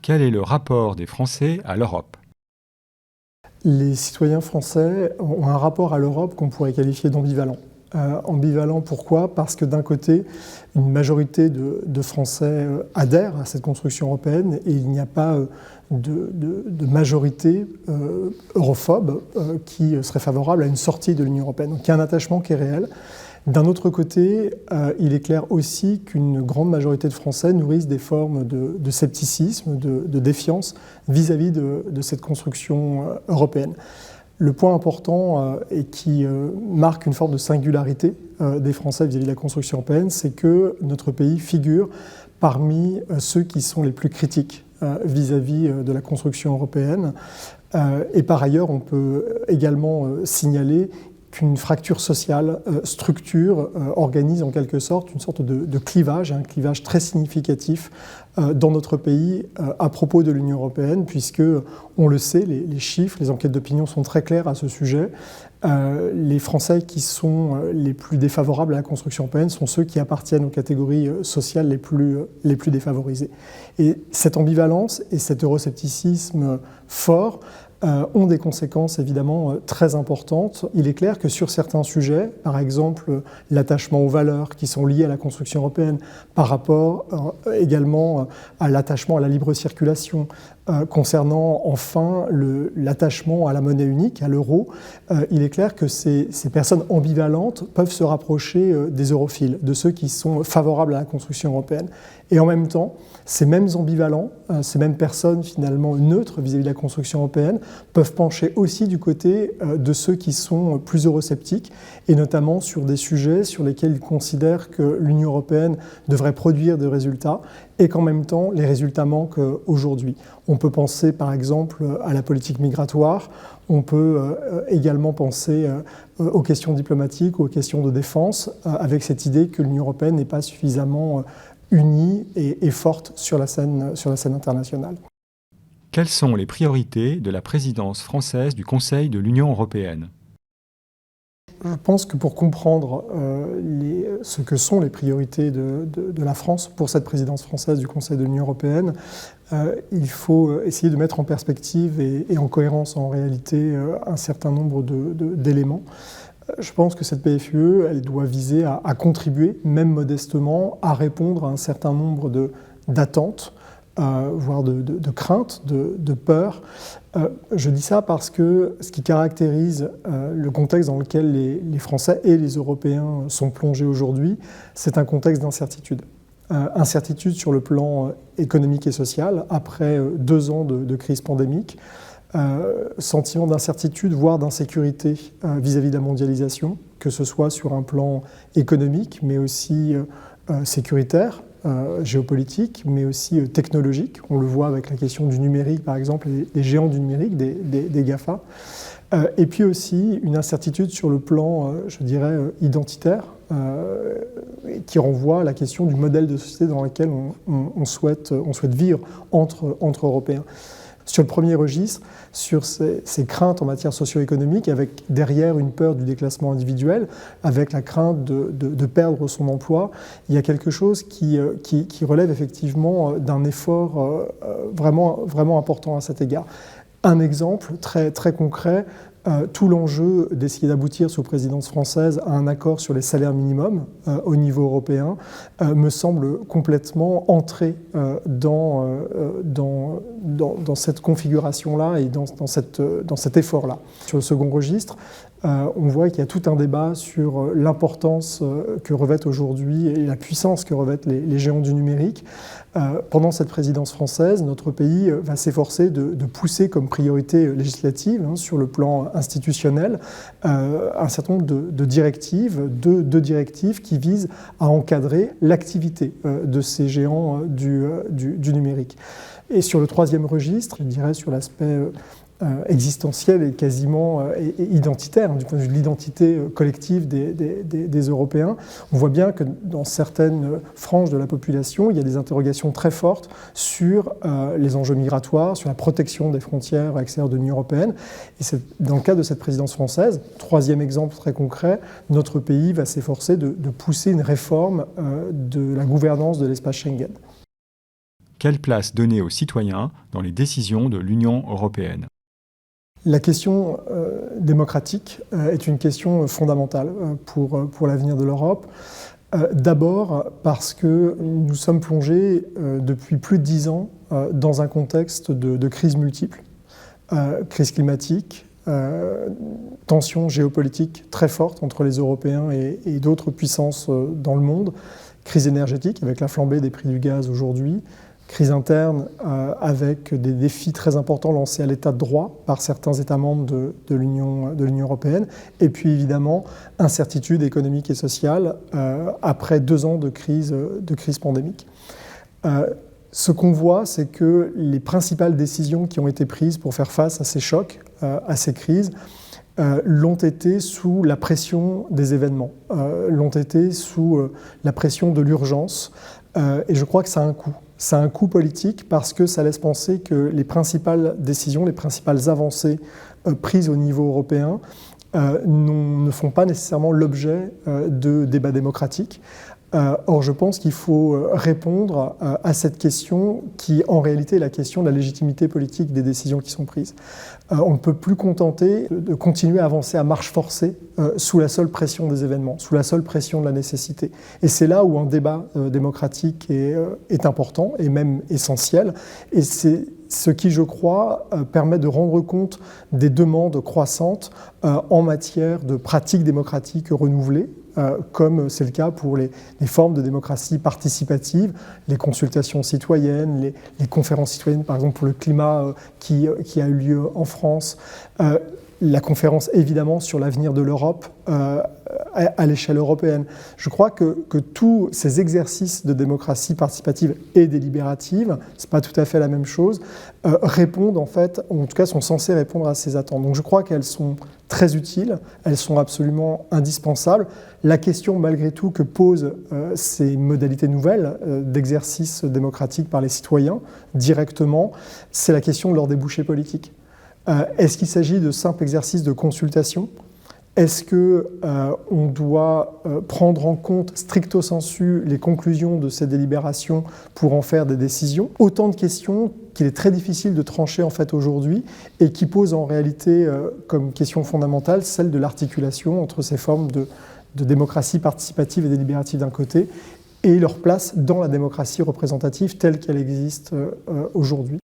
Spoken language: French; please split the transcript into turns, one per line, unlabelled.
Quel est le rapport des Français à l'Europe?
Les citoyens français ont un rapport à l'Europe qu'on pourrait qualifier d'ambivalent. Ambivalent pourquoi? Parce que d'un côté, une majorité de Français adhèrent à cette construction européenne et il n'y a pas de majorité europhobe qui serait favorable à une sortie de l'Union européenne. Donc il y a un attachement qui est réel. D'un autre côté, il est clair aussi qu'une grande majorité de Français nourrissent des formes de scepticisme, de défiance vis-à-vis de cette construction européenne. Le point important et qui marque une forme de singularité des Français vis-à-vis de la construction européenne, c'est que notre pays figure parmi ceux qui sont les plus critiques vis-à-vis de la construction européenne. Et par ailleurs, on peut également signaler qu'une fracture sociale organise en quelque sorte une sorte de clivage, un clivage très significatif dans notre pays à propos de l'Union européenne, puisque, on le sait, les chiffres, les enquêtes d'opinion sont très clairs à ce sujet. Les Français qui sont les plus défavorables à la construction européenne sont ceux qui appartiennent aux catégories sociales les plus défavorisées. Et cette ambivalence et cet euroscepticisme fort ont des conséquences évidemment très importantes. Il est clair que sur certains sujets, par exemple l'attachement aux valeurs qui sont liées à la construction européenne, par rapport également à l'attachement à la libre circulation, concernant enfin l'attachement à la monnaie unique, à l'euro, il est clair que ces personnes ambivalentes peuvent se rapprocher des europhiles, de ceux qui sont favorables à la construction européenne. Et en même temps, ces mêmes ambivalents, ces mêmes personnes finalement neutres vis-à-vis de la construction européenne, peuvent pencher aussi du côté de ceux qui sont plus eurosceptiques, et notamment sur des sujets sur lesquels ils considèrent que l'Union européenne devrait produire des résultats, et qu'en même temps, les résultats manquent aujourd'hui. On peut penser par exemple à la politique migratoire, on peut également penser aux questions diplomatiques, aux questions de défense, avec cette idée que l'Union européenne n'est pas suffisamment unie et forte sur la scène internationale.
Quelles sont les priorités de la présidence française du Conseil de l'Union européenne?
Je pense que pour comprendre ce que sont les priorités de la France pour cette présidence française du Conseil de l'Union européenne, il faut essayer de mettre en perspective et en cohérence en réalité un certain nombre d'éléments. Je pense que cette PFUE, elle doit viser à contribuer, même modestement, à répondre à un certain nombre d'attentes, voire de craintes, de peurs. Je dis ça parce que ce qui caractérise le contexte dans lequel les Français et les Européens sont plongés aujourd'hui, c'est un contexte d'incertitude. Incertitude sur le plan économique et social, après 2 ans de crise pandémique, sentiment d'incertitude, voire d'insécurité vis-à-vis de la mondialisation, que ce soit sur un plan économique, mais aussi sécuritaire, géopolitique, mais aussi technologique. On le voit avec la question du numérique, par exemple, les géants du numérique, des GAFA. Et puis aussi une incertitude sur le plan, je dirais, identitaire, qui renvoie à la question du modèle de société dans lequel on souhaite vivre entre Européens. Sur le premier registre, sur ces craintes en matière socio-économique, avec derrière une peur du déclassement individuel, avec la crainte de perdre son emploi, il y a quelque chose qui relève effectivement d'un effort vraiment important à cet égard. Un exemple très, très concret, tout l'enjeu d'essayer d'aboutir sous présidence française à un accord sur les salaires minimums au niveau européen me semble complètement entré dans cette configuration-là et dans cet effort-là. Sur le second registre, on voit qu'il y a tout un débat sur l'importance que revêtent aujourd'hui et la puissance que revêtent les géants du numérique. Pendant cette présidence française, notre pays va s'efforcer de pousser comme priorité législative, sur le plan institutionnel, un certain nombre de directives, deux directives qui visent à encadrer l'activité de ces géants du numérique. Et sur le troisième registre, je dirais sur l'aspect existentiel et quasiment identitaire, du point de vue de l'identité collective des Européens, on voit bien que dans certaines franges de la population, il y a des interrogations très fortes sur les enjeux migratoires, sur la protection des frontières extérieures de l'Union européenne. Et c'est dans le cadre de cette présidence française, troisième exemple très concret, notre pays va s'efforcer de pousser une réforme de la gouvernance de l'espace Schengen.
Quelle place donner aux citoyens dans les décisions de l'Union européenne ?
La question démocratique est une question fondamentale pour l'avenir de l'Europe. D'abord parce que nous sommes plongés depuis plus de 10 ans dans un contexte de crises multiples, crise climatique, tensions géopolitiques très fortes entre les Européens et d'autres puissances dans le monde, crise énergétique avec la flambée des prix du gaz aujourd'hui, crise interne avec des défis très importants lancés à l'état de droit par certains États membres de l'Union européenne, et puis évidemment incertitude économique et sociale après 2 ans de crise pandémique. Ce qu'on voit, c'est que les principales décisions qui ont été prises pour faire face à ces chocs, à ces crises, l'ont été sous la pression des événements, l'ont été sous la pression de l'urgence, et je crois que ça a un coût. Ça a un coût politique parce que ça laisse penser que les principales décisions, les principales avancées prises au niveau européen ne font pas nécessairement l'objet de débats démocratiques. Or, je pense qu'il faut répondre à cette question qui, en réalité, est la question de la légitimité politique des décisions qui sont prises. On ne peut plus contenter de continuer à avancer à marche forcée sous la seule pression des événements, sous la seule pression de la nécessité. Et c'est là où un débat démocratique est important et même essentiel. Et c'est ce qui, je crois, permet de rendre compte des demandes croissantes en matière de pratiques démocratiques renouvelées, comme c'est le cas pour les formes de démocratie participative, les consultations citoyennes, les conférences citoyennes, par exemple pour le climat qui a eu lieu en France, la conférence évidemment sur l'avenir de l'Europe à l'échelle européenne. Je crois que tous ces exercices de démocratie participative et délibérative, c'est pas tout à fait la même chose, répondent en fait, en tout cas sont censés répondre à ces attentes. Donc je crois qu'elles sont très utiles, elles sont absolument indispensables. La question malgré tout que posent ces modalités nouvelles d'exercice démocratique par les citoyens directement, c'est la question de leur débouché politique. Est-ce qu'il s'agit de simples exercices de consultation ? Est-ce qu'on doit prendre en compte stricto sensu les conclusions de ces délibérations pour en faire des décisions ? Autant de questions qu'il est très difficile de trancher en fait aujourd'hui et qui posent en réalité comme question fondamentale celle de l'articulation entre ces formes de démocratie participative et délibérative d'un côté et leur place dans la démocratie représentative telle qu'elle existe aujourd'hui.